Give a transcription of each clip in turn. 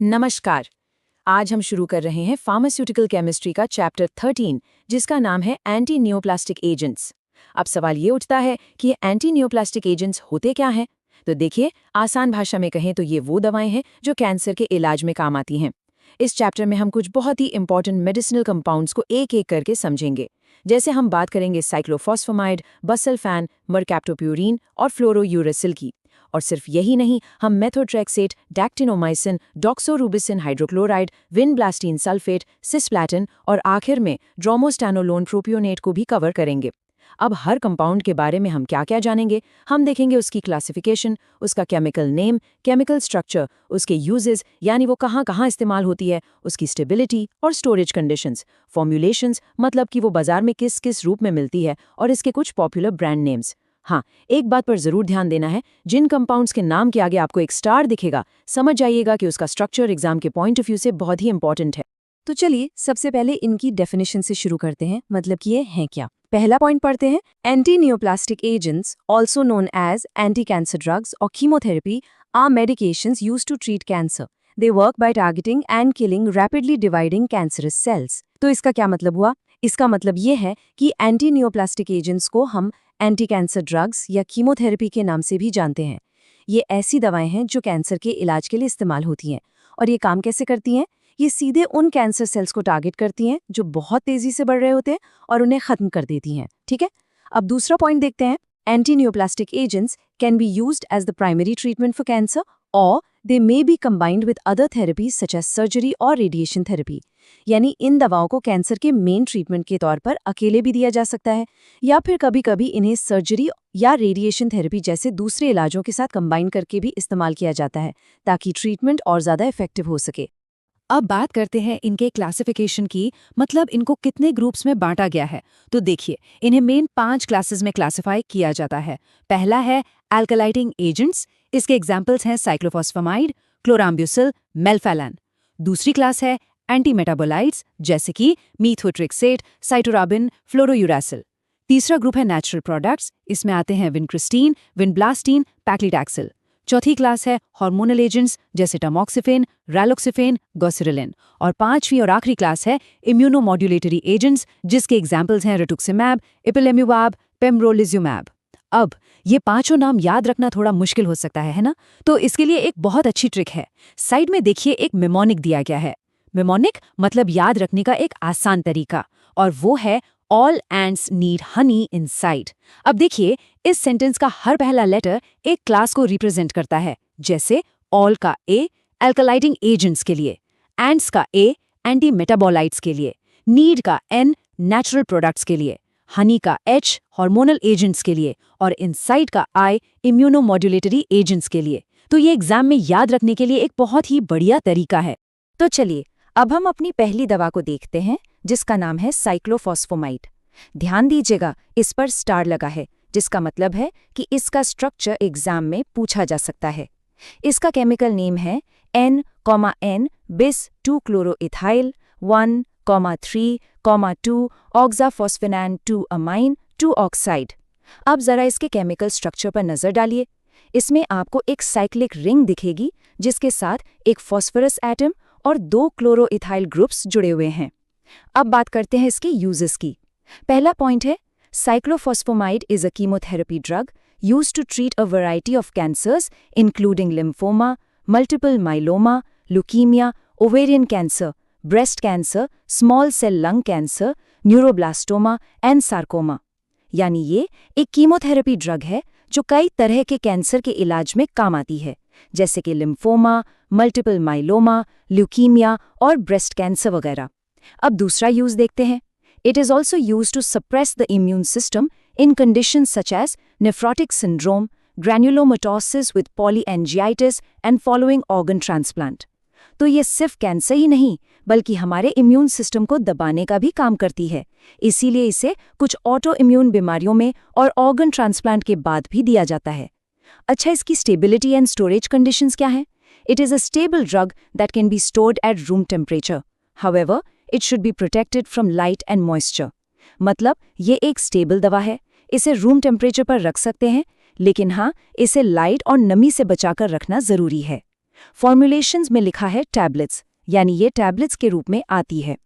नमस्कार। आज हम शुरू कर रहे हैं फार्मास्यूटिकल केमिस्ट्री का चैप्टर 13, जिसका नाम है एंटी नियोप्लास्टिक एजेंट्स। अब सवाल ये उठता है कि ये एंटी नियोप्लास्टिक एजेंट्स होते क्या हैं? तो देखिए, आसान भाषा में कहें तो ये वो दवाएं हैं जो कैंसर के इलाज में काम आती हैं। इस चैप्टर में हम कुछ बहुत ही इंपॉर्टेंट मेडिसिनल कंपाउंड्स को एक एक करके समझेंगे। जैसे हम बात करेंगे साइक्लोफॉस्फेमाइड, बसल्फैन, मरकैप्टोप्यूरिन और फ्लोरोयूरेसिल की। और सिर्फ यही नहीं, हम methotrexate, dactinomycin, doxorubicin hydrochloride, vinblastine sulphate, cisplatin और आखिर में ड्रोमोस्टैनोलोन प्रोपियोनेट को भी कवर करेंगे। अब हर कंपाउंड के बारे में हम क्या क्या जानेंगे? हम देखेंगे उसकी क्लासिफिकेशन, उसका केमिकल नेम, केमिकल स्ट्रक्चर, उसके यूजेस यानी वो कहाँ कहाँ इस्तेमाल होती है, उसकी स्टेबिलिटी और स्टोरेज कंडीशंस, फॉर्मुलेशंस मतलब कि वो बाजार में किस किस रूप में मिलती है, और इसके कुछ पॉपुलर ब्रांड नेम्स। हाँ, एक बात पर जरूर ध्यान देना है, जिन कंपाउंड्स के नाम के आगे आपको एक स्टार दिखेगा, समझ जाइएगा कि उसका स्ट्रक्चर एग्जाम के पॉइंट ऑफ व्यू से बहुत ही इंपॉर्टेंट है। तो चलिए सबसे पहले इनकी डेफिनेशन से शुरू करते हैं, मतलब कि ये हैं क्या। पहला पॉइंट पढ़ते हैं। Anti neoplastic agents, also known as anti cancer drugs और chemotherapy, are medications used to treat cancer. They work by targeting and killing rapidly dividing cancerous cells. तो इसका क्या मतलब हुआ? इसका मतलब ये है कि एंटी नियोप्लास्टिक एजेंट्स को हम एंटी कैंसर ड्रग्स या कीमोथेरेपी के नाम से भी जानते हैं। ये ऐसी दवाएं हैं जो कैंसर के इलाज के लिए इस्तेमाल होती हैं। और ये काम कैसे करती हैं? ये सीधे उन कैंसर सेल्स को टारगेट करती हैं जो बहुत तेजी से बढ़ रहे होते हैं और उन्हें खत्म कर देती हैं। ठीक है, अब दूसरा पॉइंट देखते हैं। Anti neoplastic agents can be used as the primary treatment for cancer और they may be combined with other therapies such as surgery और रेडिएशन थेरेपी। यानी इन दवाओं को कैंसर के मेन ट्रीटमेंट के तौर पर अकेले भी दिया जा सकता है, या फिर कभी कभी इन्हें सर्जरी या रेडिएशन थेरेपी जैसे दूसरे इलाजों के साथ कंबाइन करके भी इस्तेमाल किया जाता है, ताकि ट्रीटमेंट और ज़्यादा इफेक्टिव हो सके। अब बात करते हैं इनके क्लासिफिकेशन की, मतलब इनको कितने ग्रुप्स में बांटा गया है। तो देखिए, इन्हें मेन 5 क्लासेस में क्लासिफाई किया जाता है। पहला है अल्कलाइटिंग एजेंट्स। इसके एग्जाम्पल्स हैं साइक्लोफॉस्फेमाइड, क्लोराम्ब्यूसिल, मेल्फैलन। दूसरी क्लास है एंटी मेटाबोलाइट्स, जैसे कि मीथोट्रेक्सेट, साइटोराबिन, फ्लोरोयूरेसिल। तीसरा ग्रुप है नेचुरल प्रोडक्ट्स। इसमें आते हैं विनक्रिस्टीन, विनब्लास्टीन, पैक्लिटैक्सिल। चौथी क्लास है हार्मोनल एजेंट्स, जैसे टमॉक्सिफेन, रैलोक्सिफेन, गोसिरिलिन। और पांचवी और आखिरी क्लास है इम्यूनोमॉड्यूलेटरी एजेंट्स, जिसके एग्जाम्पल्स हैं रिटुक्सिमैब, इपिलेम्यूवाब, पेम्ब्रोलिज्यूमैब। अब ये पांचों नाम याद रखना थोड़ा मुश्किल हो सकता है ना? तो इसके लिए एक बहुत अच्छी ट्रिक है। साइड में देखिए एक मेमोनिक दिया गया है। मेमोनिक मतलब याद रखने का एक आसान तरीका, और वो है all ends need Honey inside. अब देखिए, इस सेंटेंस का हर पहला लेटर एक क्लास को रिप्रेजेंट करता है। जैसे ऑल का ए अल्कलाइटिंग एजेंट्स के लिए, एंड्स का ए एंटी मेटाबोलाइट्स के लिए, नीड का एन नेचुरल प्रोडक्ट्स के लिए, हनी का एच हार्मोनल एजेंट्स के लिए, और इनसाइड का आई इम्यूनोमॉड्यूलेटरी एजेंट्स के लिए। तो ये एग्जाम में याद रखने के लिए एक बहुत ही बढ़िया तरीका है। तो चलिए अब हम अपनी पहली दवा को देखते हैं, जिसका नाम है साइक्लोफॉस्फेमाइड। ध्यान दीजिएगा, इस पर स्टार लगा है, जिसका मतलब है कि इसका स्ट्रक्चर एग्जाम में पूछा जा सकता है। इसका केमिकल नेम है N, bis 2-chloroethyl 1,3,2 ऑक्साफॉस्फेनान 2 amine 2 oxide. अब जरा इसके केमिकल स्ट्रक्चर पर नजर डालिए। इसमें आपको एक साइक्लिक रिंग दिखेगी, जिसके साथ एक फॉस्फोरस एटम और 2 क्लोरोइथाइल ग्रुप्स जुड़े हुए हैं। अब बात करते हैं इसके यूजेस की। पहला पॉइंट है, cyclophosphamide is a chemotherapy drug used to treat a variety of cancers including lymphoma, multiple myeloma, leukaemia, ovarian cancer, breast cancer, small cell lung cancer, neuroblastoma and sarcoma. यानी ये एक कीमोथेरेपी ड्रग है जो कई तरह के cancer के इलाज में काम आती है, जैसे कि लिम्फोमा, मल्टीपल माइलोमा, ल्यूकीमिया और ब्रेस्ट कैंसर वगैरह। अब दूसरा यूज देखते हैं। It is also use to suppress the immune system in conditions such as nephrotic syndrome, granulomatosis with polyangiitis and following organ transplant. तो ये सिर्फ कैंसर ही नहीं, बल्कि हमारे इम्यून सिस्टम को दबाने का भी काम करती है। इसीलिए इसे कुछ ऑटो इम्यून बीमारियों में और ऑर्गन ट्रांसप्लांट के बाद भी दिया जाता है। अच्छा, इसकी स्टेबिलिटी एंड स्टोरेज कंडीशंस क्या हैं? It is a stable drug that can be stored at room temperature. However, it should be protected from light and moisture. मतलब ये एक स्टेबल दवा है, इसे रूम टेम्परेचर पर रख सकते हैं, लेकिन हाँ, इसे लाइट और नमी से बचाकर रखना जरूरी है। फॉर्मुलेशंस में लिखा है टैबलेट्स, यानी ये टैबलेट्स के रूप में आती है।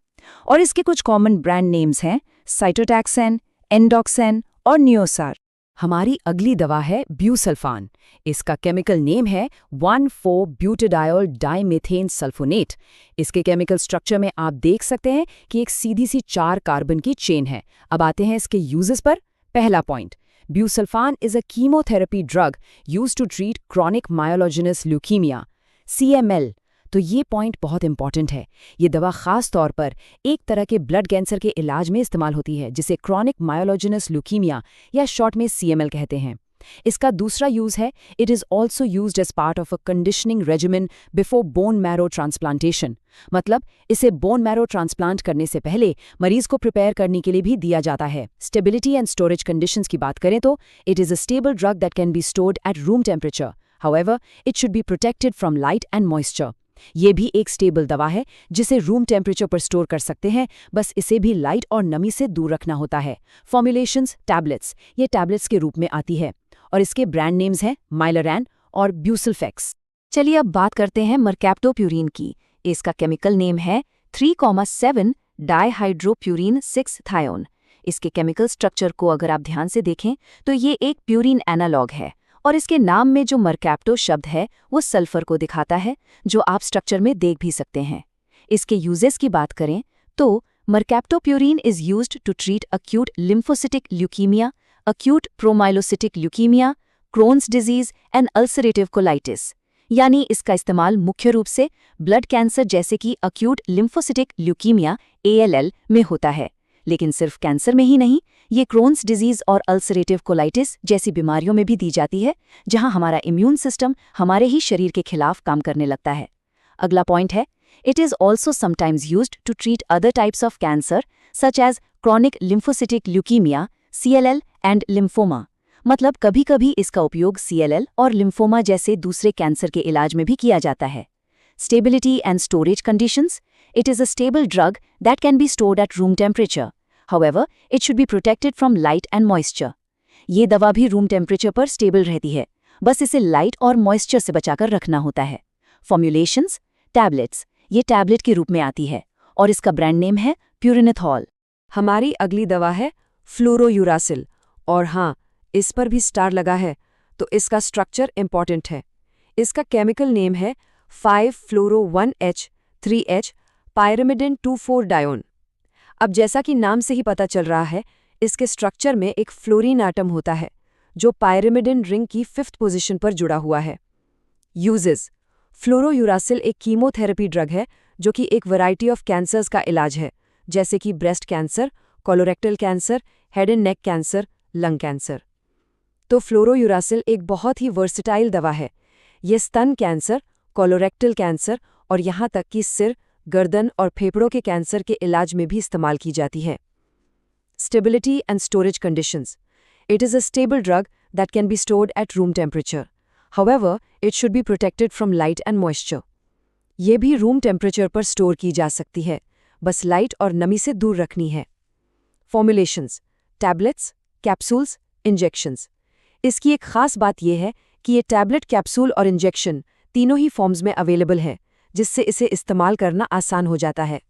और इसके कुछ कॉमन ब्रांड नेम्स हैं साइटोटैक्सेन, एंडोक्सेन और नियोसार। हमारी अगली दवा है ब्यूसल्फान। इसका केमिकल नेम है 1,4-ब्यूटाडायोल डाइमेथेन सल्फोनेट। इसके केमिकल स्ट्रक्चर में आप देख सकते हैं कि एक सीधी सी 4 कार्बन की चेन है। अब आते हैं इसके यूजेस पर। पहला point, busulfan is a chemotherapy drug used to treat chronic myelogenous leukaemia CML। तो ये पॉइंट बहुत इंपॉर्टेंट है। ये दवा खास तौर पर एक तरह के ब्लड कैंसर के इलाज में इस्तेमाल होती है जिसे क्रॉनिक मायोलोजिनस ल्यूकीमिया या शॉर्ट में CML कहते हैं। इसका दूसरा यूज है, it is also used as part of a conditioning regimen before bone marrow transplantation. मतलब इसे बोन मैरो ट्रांसप्लांट करने से पहले मरीज को प्रिपेयर करने के लिए भी दिया जाता है। स्टेबिलिटी एंड स्टोरेज कंडीशंस की बात करें तो it is a stable drug that can be stored at room temperature. However it should be protected from light and moisture. ये भी एक स्टेबल दवा है जिसे रूम टेम्परेचर पर स्टोर कर सकते हैं, बस इसे भी लाइट और नमी से दूर रखना होता है। फॉर्मुलेशंस टैबलेट्स, ये टैबलेट्स के रूप में आती है और इसके ब्रांड नेम्स हैं माइलरैन और ब्यूसल्फेक्स। चलिए अब बात करते हैं मरकैप्टोप्यूरिन की। इसका केमिकल नेम है 3,7 डाइहाइड्रोप्यूरिन 6-थायोन। इसके केमिकल स्ट्रक्चर को अगर आप ध्यान से देखें तो ये एक प्यूरिन एनालॉग है और इसके नाम में जो मरकैप्टो शब्द है वो सल्फर को दिखाता है, जो आप स्ट्रक्चर में देख भी सकते हैं। इसके यूजेस की बात करें तो mercaptopurine is used to treat acute lymphocytic leukaemia, acute promyelocytic leukaemia, Crohn's disease and ulcerative colitis. यानी इसका इस्तेमाल मुख्य रूप से ब्लड कैंसर जैसे कि अक्यूट लिम्फोसिटिक ल्यूकीमिया ALL में होता है। लेकिन सिर्फ कैंसर में ही नहीं, ये क्रोन्स डिजीज और अल्सरेटिव कोलाइटिस जैसी बीमारियों में भी दी जाती है, जहां हमारा इम्यून सिस्टम हमारे ही शरीर के खिलाफ काम करने लगता है। अगला पॉइंट है, it is also sometimes used to treat other types of cancer such as chronic lymphocytic leukaemia CLL and lymphoma. मतलब कभी कभी इसका उपयोग CLL और लिम्फोमा जैसे दूसरे कैंसर के इलाज में भी किया जाता है। Stability and storage conditions, it is a stable drug that can be stored at room temperature. However, it should be protected from light and moisture. ये दवा भी रूम टेम्परेचर पर स्टेबल रहती है, बस इसे लाइट और मॉइस्चर से बचाकर रखना होता है। फॉर्मुलेशंस टैबलेट्स, ये टैबलेट के रूप में आती है और इसका ब्रांड नेम है प्यूरिनेथॉल। हमारी अगली दवा है फ्लोरोयूरासिल, और हाँ, इस पर भी स्टार लगा है, तो इसका स्ट्रक्चर इंपॉर्टेंट है। इसका केमिकल नेम है 5-fluoro-1H-3H पायरिमिडिन 2,4-डायोन। अब जैसा कि नाम से ही पता चल रहा है, इसके स्ट्रक्चर में एक फ्लोरीन एटम होता है जो पायरिमिडिन रिंग की 5th पोजीशन पर जुड़ा हुआ है। यूजेस, फ्लोरोयूरासिल एक कीमोथेरेपी ड्रग है जो कि एक वैरायटी ऑफ कैंसर्स का इलाज है, जैसे कि breast cancer, colorectal cancer, head and neck cancer, lung cancer. तो फ्लोरोयूरासिल एक बहुत ही वर्सेटाइल दवा है। ये स्तन कैंसर, कोलोरेक्टल कैंसर और यहाँ तक कि सिर, गर्दन और फेफड़ों के कैंसर के इलाज में भी इस्तेमाल की जाती है। Stability and storage conditions, it is a stable drug that can be stored at room temperature. However it should be protected from light and moisture. ये भी रूम टेम्परेचर पर स्टोर की जा सकती है, बस लाइट और नमी से दूर रखनी है। Formulations tablets, capsules, injections. इसकी एक खास बात यह है कि ये टैबलेट, कैप्सूल और इंजेक्शन तीनों ही फॉर्म्स में अवेलेबल है, जिससे इसे इस्तेमाल करना आसान हो जाता है।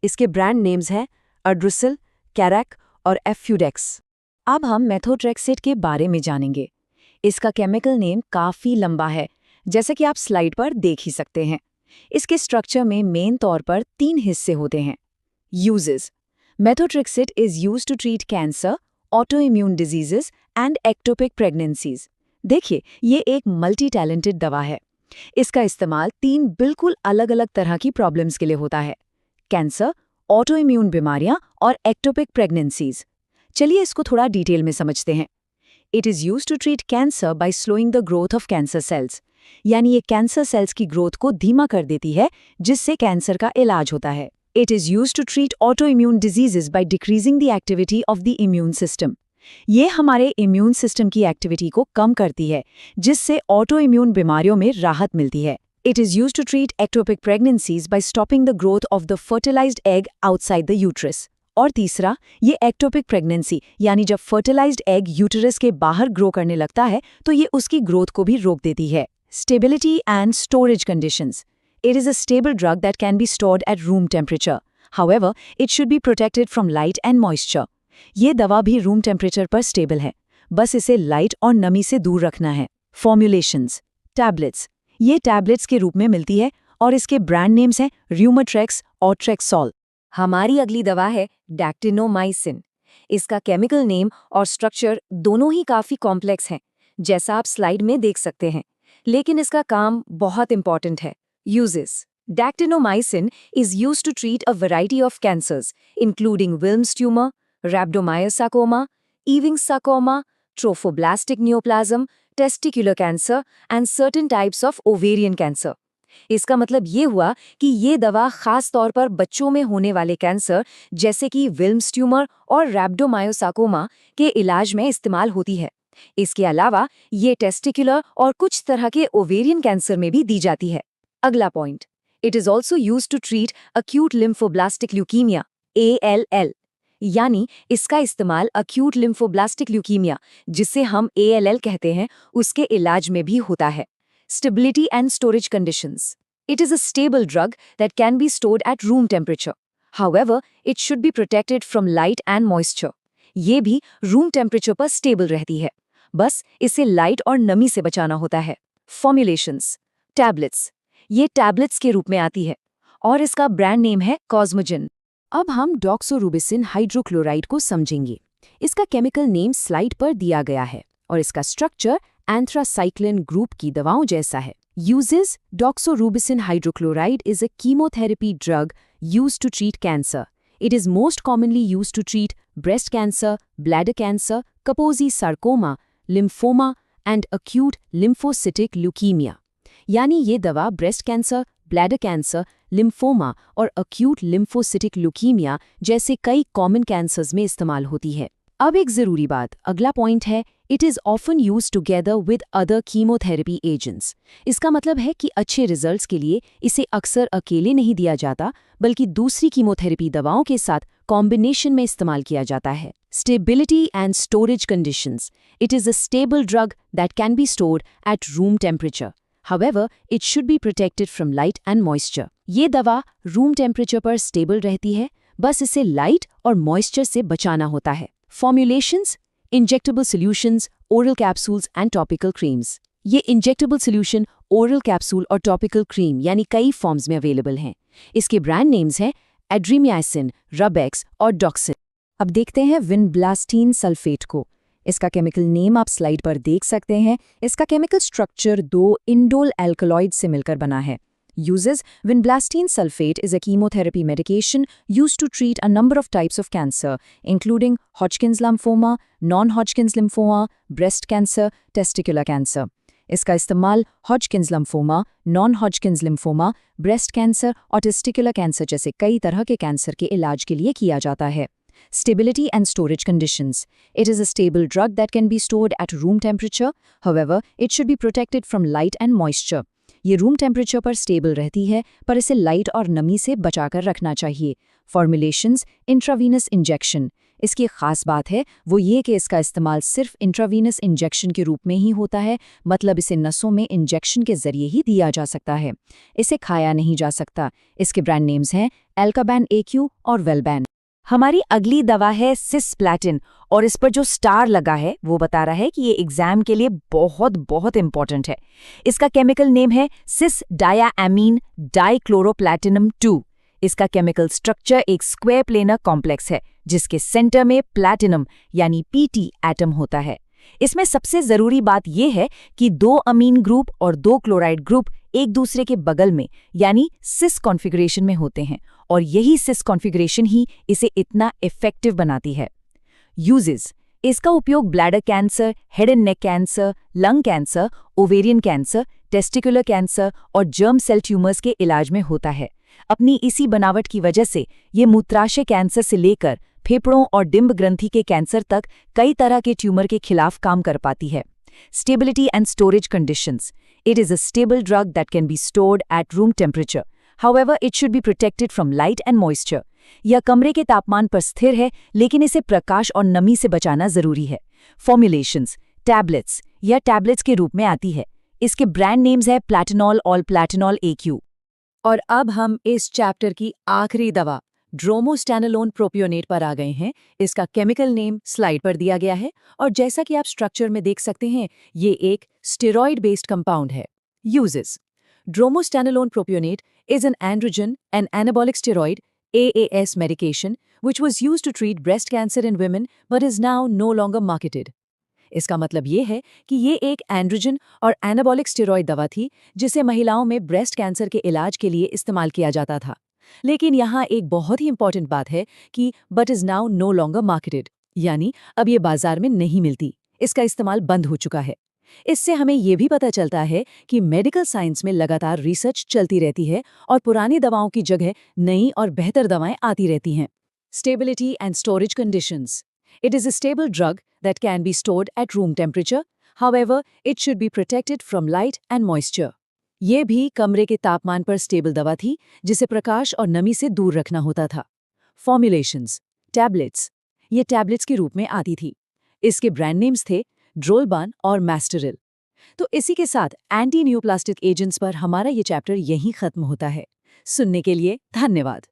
इसके ब्रांड नेम्स हैं अड्रुसिल, कैरैक और एफ्यूडेक्स। अब हम मेथोट्रेक्सेट के बारे में जानेंगे। इसका केमिकल नेम काफ़ी लंबा है, जैसे कि आप स्लाइड पर देख ही सकते हैं। इसके स्ट्रक्चर में मेन तौर पर 3 हिस्से होते हैं। Uses, methotrexate is used to treat cancer, autoimmune diseases and ectopic pregnancies. देखिए, ये एक मल्टी टैलेंटेड दवा है। इसका इस्तेमाल 3 बिल्कुल अलग अलग तरह की प्रॉब्लम्स के लिए होता है: कैंसर, ऑटोइम्यून बीमारियां और एक्टोपिक प्रेगनेंसीज। चलिए इसको थोड़ा डिटेल में समझते हैं। It is used to treat cancer by slowing the growth of cancer cells, यानी ये कैंसर सेल्स की ग्रोथ को धीमा कर देती है, जिससे कैंसर का इलाज होता है। It is used to treat autoimmune diseases by decreasing the activity of the immune system. ये हमारे इम्यून सिस्टम की एक्टिविटी को कम करती है, जिससे ऑटोइम्यून बीमारियों में राहत मिलती है। It is used to treat ectopic pregnancies by stopping the growth of the fertilised egg outside the uterus. और तीसरा, ये एक्टोपिक प्रेगनेंसी, यानी जब फर्टिलाइज्ड एग यूटरस के बाहर ग्रो करने लगता है तो ये उसकी ग्रोथ को भी रोक देती है। Stability and storage conditions. It is a stable drug that can be stored at room temperature. However, it should be protected from light and moisture. ये दवा भी रूम टेम्परेचर पर स्टेबल है, बस इसे लाइट और नमी से दूर रखना है। फॉर्मुलेशंस। टैबलेट्स। ये टैबलेट्स के रूप में मिलती है और इसके ब्रांड नेम्स हैं र्यूमाट्रेक्स और ट्रेक्सॉल। हमारी अगली दवा है डैक्टिनोमाइसिन। इसका केमिकल नेम और स्ट्रक्चर दोनों ही काफ़ी कॉम्प्लेक्स हैं, जैसा आप स्लाइड में देख सकते हैं, लेकिन इसका काम बहुत इंपॉर्टेंट है। Uses. Dactinomycin is used to treat a variety of cancers, including Wilms tumor, rhabdomyosarcoma, Ewing's sarcoma, trophoblastic neoplasm, testicular cancer, and certain types of ovarian cancer. इसका मतलब ये हुआ कि ये दवा खास तौर पर बच्चों में होने वाले कैंसर जैसे कि विल्म्स ट्यूमर और रैब्डोमायोसार्कोमा के इलाज में इस्तेमाल होती है। इसके अलावा ये टेस्टिकुलर और कुछ तरह के ओवेरियन कैंसर में भी दी जाती है। अगला point, it is also use to treat acute lymphoblastic leukaemia ALL, यानी इसका इस्तेमाल अक्यूट लिम्फोब्लास्टिक ल्यूकीमिया, जिसे हम ALL कहते हैं, उसके इलाज में भी होता है। Stability and storage conditions. It is a stable drug that can be stored at room temperature. However, it should be protected from light and moisture. ये भी room temperature पर stable रहती है, बस इसे लाइट और नमी से बचाना होता है। Formulations. Tablets. ये टैबलेट्स के रूप में आती है और इसका ब्रांड नेम है कॉस्मोजिन। अब हम डॉक्सोरूबिसिन हाइड्रोक्लोराइड को समझेंगे। इसका केमिकल नेम स्लाइड पर दिया गया है और इसका स्ट्रक्चर एंथ्रासाइक्लिन ग्रुप की दवाओं जैसा है। Uses. Doxorubicin hydrochloride is a chemotherapy drug used to treat cancer. It is most commonly used to treat breast cancer, bladder cancer, Kaposi sarcoma, lymphoma, and acute lymphocytic leukemia. यानी ये दवा breast cancer, bladder cancer, lymphoma और acute lymphocytic leukaemia जैसे कई common cancers में इस्तेमाल होती है। अब एक ज़रूरी बात, अगला पॉइंट है, it is often use together with other chemotherapy agents. इसका मतलब है कि अच्छे रिजल्ट्स के लिए इसे अक्सर अकेले नहीं दिया जाता, बल्कि दूसरी कीमोथेरेपी दवाओं के साथ कॉम्बिनेशन में इस्तेमाल किया जाता है। Stability and storage conditions. It is a stable drug that can be stored at room temperature. However, it should be protected from light and moisture. ये दवा रूम टेम्परेचर पर स्टेबल रहती है, बस इसे लाइट और मॉइस्चर से बचाना होता है। Formulations, injectable solutions, oral capsules and topical creams. ये इंजेक्टेबल सोल्यूशन, ओरल कैप्सूल और टॉपिकल क्रीम यानी कई फॉर्म्स में अवेलेबल हैं। इसके ब्रांड नेम्स हैं एड्रीमियासिन, रबेक्स और डॉक्सिन। अब देखते हैं विनब्लास्टीन सल्फेट को। इसका केमिकल नेम आप स्लाइड पर देख सकते हैं। इसका केमिकल स्ट्रक्चर 2 इंडोल एल्कलॉइड से मिलकर बना है। Uses. Vinblastine sulfate is a chemotherapy medication used to treat a number of types of cancer, including Hodgkin's lymphoma, non-Hodgkin's lymphoma, breast cancer, testicular cancer. इसका इस्तेमाल Hodgkin's lymphoma, non-Hodgkin's lymphoma, breast cancer और testicular cancer जैसे कई तरह के cancer के इलाज के लिए किया जाता है। Stability and storage conditions. It is a stable drug that can be stored at room temperature. However, it should be protected from light and moisture. ये रूम टेम्परेचर पर स्टेबल रहती है, पर इसे लाइट और नमी से बचाकर रखना चाहिए। Formulations, intravenous injection. इसकी खास बात है वो ये कि इसका इस्तेमाल सिर्फ इंट्रावीनस इंजेक्शन के रूप में ही होता है, मतलब इसे नसों में इंजेक्शन के जरिए ही दिया जा सकता है। इसे खाया नहीं जा सकता। इसके ब्रांड नेम्स हैं एल्काबैन AQ और वेलबैन। हमारी अगली दवा है सिस्प्लैटिन और इस पर जो स्टार लगा है वो बता रहा है कि ये एग्जाम के लिए बहुत बहुत इंपॉर्टेंट है। इसका केमिकल नेम है सिस डायामीन डाइक्लोरोप्लैटिनम 2। इसका केमिकल स्ट्रक्चर एक स्क्वायर प्लेनर कॉम्प्लेक्स है जिसके सेंटर में प्लैटिनम यानी PT एटम होता है। इसमें सबसे जरूरी बात यह है कि 2 अमीन ग्रुप और 2 क्लोराइड ग्रुप एक दूसरे के बगल में यानी सिस कॉन्फ़िगरेशन में होते हैं और यही सिस कॉन्फ़िगरेशन ही इसे इतना इफेक्टिव बनाती है। यूजेस। इसका उपयोग bladder cancer, head and neck cancer, lung cancer, ovarian cancer, testicular cancer और जर्म सेल ट्यूमर्स के इलाज में होता है। अपनी इसी बनावट की वजह से ये मूत्राशय कैंसर से लेकर फेफड़ों और डिंब ग्रंथि के कैंसर तक कई तरह के ट्यूमर के खिलाफ काम कर पाती है। Stability and storage conditions. It is a stable drug that can be stored at room temperature. However, it should be protected from light and moisture. यह कमरे के तापमान पर स्थिर है, लेकिन इसे प्रकाश और नमी से बचाना जरूरी है। Formulations. Tablets. यह टैबलेट्स के रूप में आती है। इसके ब्रांड नेम्स है प्लैटिनॉल और प्लैटिनॉल AQ। और अब हम इस चैप्टर की आखिरी दवा ड्रोमोस्टेनोलोन प्रोपियोनेट पर आ गए हैं। इसका केमिकल नेम स्लाइड पर दिया गया है और जैसा कि आप स्ट्रक्चर में देख सकते हैं, ये एक स्टेरॉइड बेस्ड कंपाउंड है। Uses: dromostanolone propionate is an androgen and anabolic steroid AAS medication which was used to treat breast cancer in women but is now no longer marketed. इसका मतलब ये है कि ये एक एंड्रोजन और एनाबॉलिक स्टेरॉइड दवा थी जिसे महिलाओं में ब्रेस्ट कैंसर के इलाज के लिए इस्तेमाल किया जाता था। लेकिन यहाँ एक बहुत ही इंपॉर्टेंट बात है कि but is now no longer marketed, यानी अब ये बाजार में नहीं मिलती, इसका इस्तेमाल बंद हो चुका है। इससे हमें ये भी पता चलता है कि मेडिकल साइंस में लगातार रिसर्च चलती रहती है और पुरानी दवाओं की जगह नई और बेहतर दवाएं आती रहती हैं। Stability and storage conditions: It is a stable drug that can be stored at room temperature. However, it should be protected from light and moisture. ये भी कमरे के तापमान पर स्टेबल दवा थी जिसे प्रकाश और नमी से दूर रखना होता था। फॉर्मुलेशंस: टैबलेट्स, ये टैबलेट्स के रूप में आती थी। इसके ब्रांड नेम्स थे ड्रोलबान और मैस्टरिल। तो इसी के साथ एंटी न्यूप्लास्टिक एजेंट्स पर हमारा ये चैप्टर यहीं खत्म होता है। सुनने के लिए धन्यवाद।